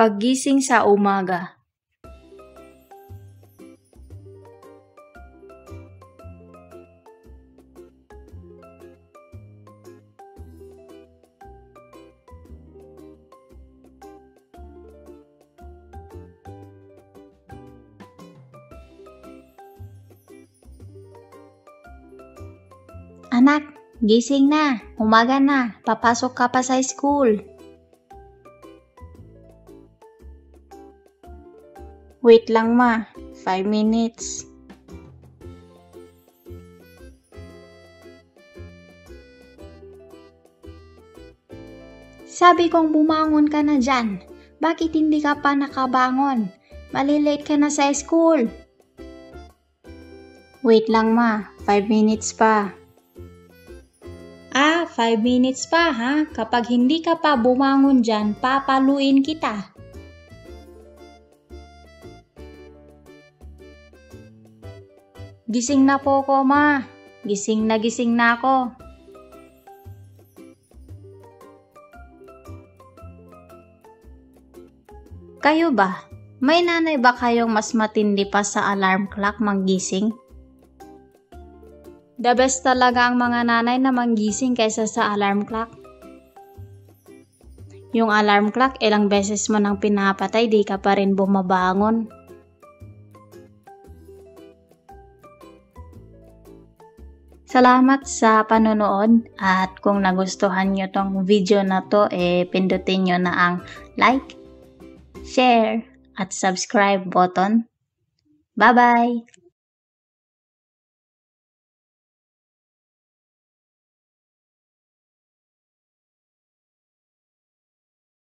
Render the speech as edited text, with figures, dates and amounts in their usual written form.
Paggising sa umaga. Anak, gising na. Umaga na. Papasok ka pa sa school. Wait lang ma, 5 minutes. Sabi kong bumangon ka na dyan. Bakit hindi ka pa nakabangon? Malilate ka na sa school. Wait lang ma, 5 minutes pa. 5 minutes pa ha? Kapag hindi ka pa bumangon dyan, papaluin kita. Gising na po ko ma. Gising na ako. Kayo ba? May nanay ba kayong mas matindi pa sa alarm clock manggising? The best talaga ang mga nanay na manggising kaysa sa alarm clock. Yung alarm clock, ilang beses mo nang pinapatay, di ka pa rin bumabangon. Salamat sa panonood at kung nagustuhan nyo tong video na to, pindutin nyo na ang like, share, at subscribe button. Bye-bye!